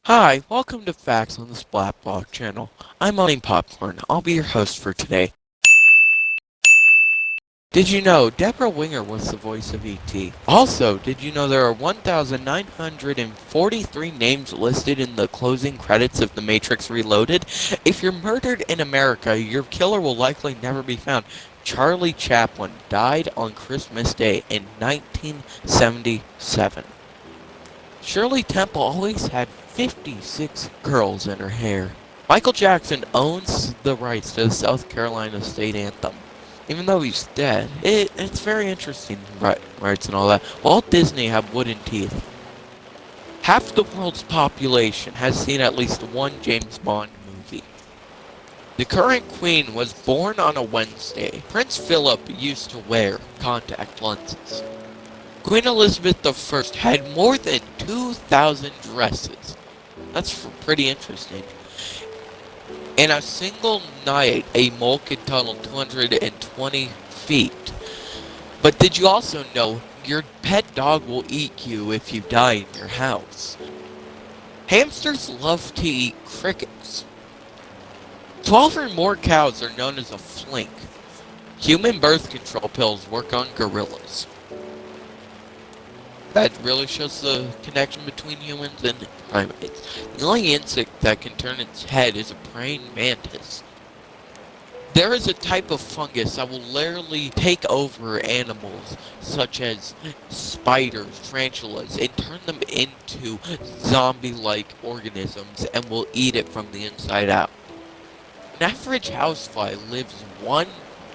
Hi, welcome to Facts on the Splatblock channel. I'm Eating Popcorn. I'll be your host for today. Did you know Deborah Winger was the voice of E.T.? Also, did you know there are 1,943 names listed in the closing credits of The Matrix Reloaded? If you're murdered in America, your killer will likely never be found. Charlie Chaplin died on Christmas Day in 1977. Shirley Temple always had 56 curls in her hair. Michael Jackson owns the rights to the South Carolina state anthem. Even though he's dead, it's very interesting, rights and all that. Walt Disney had wooden teeth. Half the world's population has seen at least one James Bond movie. The current queen was born on a Wednesday. Prince Philip used to wear contact lenses. Queen Elizabeth I had more than 2,000 dresses. That's pretty interesting. In a single night, a mole could tunnel 220 feet. But did you also know your pet dog will eat you if you die in your house? Hamsters love to eat crickets. 12 or more cows are known as a flink. Human birth control pills work on gorillas. That really shows the connection between humans and primates. The only insect that can turn its head is a praying mantis. There is a type of fungus that will literally take over animals, such as spiders, tarantulas, and turn them into zombie-like organisms and will eat it from the inside out. An average housefly lives 1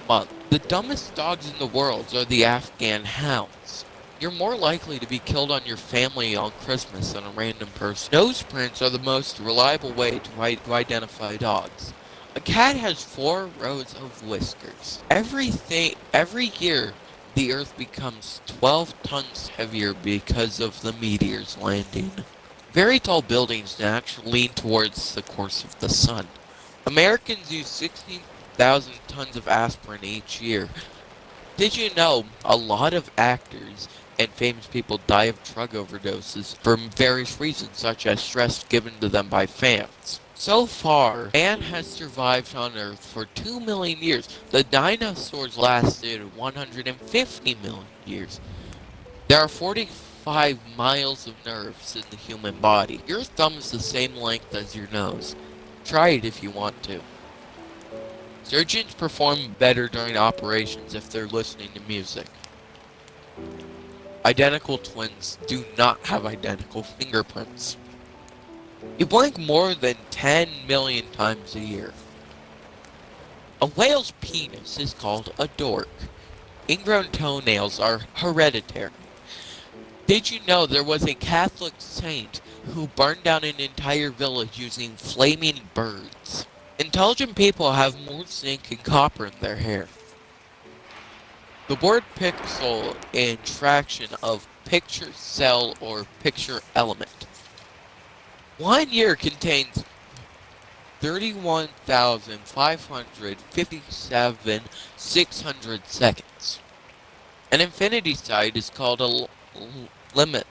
month. The dumbest dogs in the world are the Afghan hounds. You're more likely to be killed on your family on Christmas than a random person. Nose prints are the most reliable way to identify dogs. A cat has 4 rows of whiskers. Every year, the Earth becomes 12 tons heavier because of the meteors landing. Very tall buildings naturally lean towards the course of the sun. Americans use 16,000 tons of aspirin each year. Did you know a lot of actors and famous people die of drug overdoses for various reasons, such as stress given to them by fans? So far, man has survived on Earth for 2 million years. The dinosaurs lasted 150 million years. There are 45 miles of nerves in the human body. Your thumb is the same length as your nose. Try it if you want to. Surgeons perform better during operations if they're listening to music. Identical twins do not have identical fingerprints. You blink more than 10 million times a year. A whale's penis is called a dork. Ingrown toenails are hereditary. Did you know there was a Catholic saint who burned down an entire village using flaming birds? Intelligent people have more zinc and copper in their hair. The word pixel in traction of picture cell or picture element. 1 year contains 31,557,600 seconds. An infinity side is called a Lyman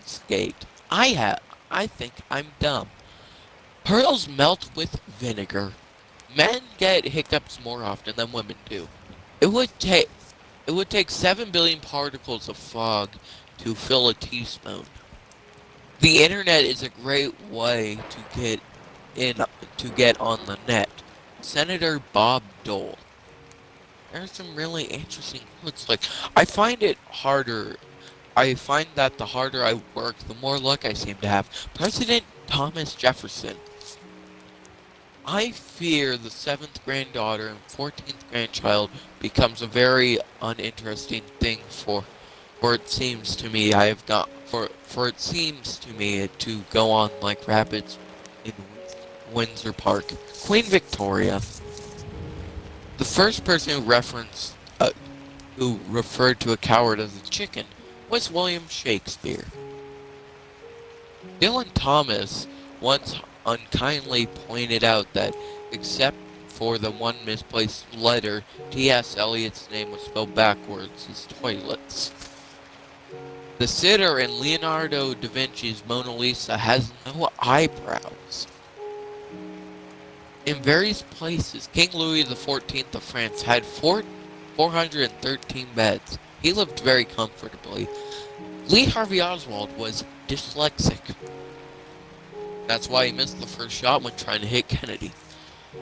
skate. I think I'm dumb. Pearls melt with vinegar. Men get hiccups more often than women do. It would take 7 billion particles of fog to fill a teaspoon. The internet is a great way to get on the net. Senator Bob Dole. There's some really interesting quotes. I find that the harder I work, the more luck I seem to have. President Thomas Jefferson. I fear the 7th granddaughter and 14th grandchild becomes a very uninteresting thing for it seems to me to go on like rabbits in Windsor Park. Queen Victoria. The first person who referred to a coward as a chicken was William Shakespeare. Dylan Thomas once unkindly pointed out that, except for the one misplaced letter, T.S. Eliot's name was spelled backwards as toilets. The sitter in Leonardo da Vinci's Mona Lisa has no eyebrows. In various places, King Louis XIV of France had 413 beds. He lived very comfortably. Lee Harvey Oswald was dyslexic. That's why he missed the first shot when trying to hit Kennedy.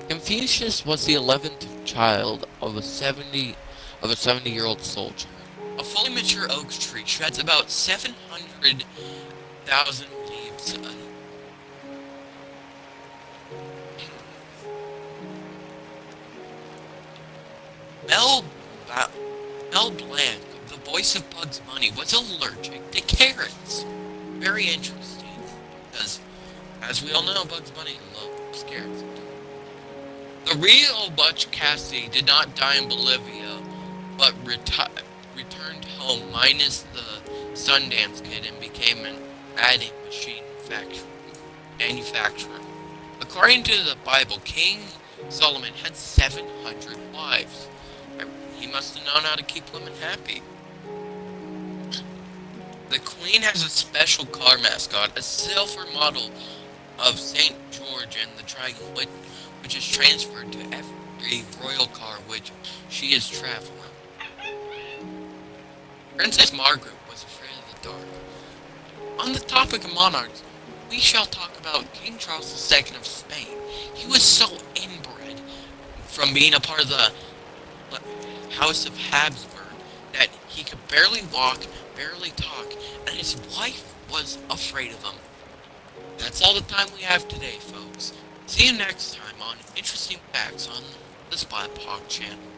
Confucius was the 11th child of a 70-year-old soldier. A fully mature oak tree sheds about 700,000 leaves. Mel Blanc, the voice of Bugs Bunny, was allergic to carrots. Very interesting, because, as we all know, Bugs Bunny loves carrots. The real Butch Cassidy did not die in Bolivia, but returned home minus the Sundance Kid and became an adding machine manufacturer. According to the Bible, King Solomon had 700 wives. He must have known how to keep women happy. The Queen has a special car mascot, a silver model of St. George and the Dragon, which is transferred to every royal car which she is traveling. Princess Margaret was afraid of the dark. On the topic of monarchs, we shall talk about King Charles II of Spain. He was so inbred from being a part of the House of Habsburg that he could barely walk, barely talk, and his wife was afraid of him. That's all the time we have today, folks. See you next time on Interesting Facts on the Spot Hog channel.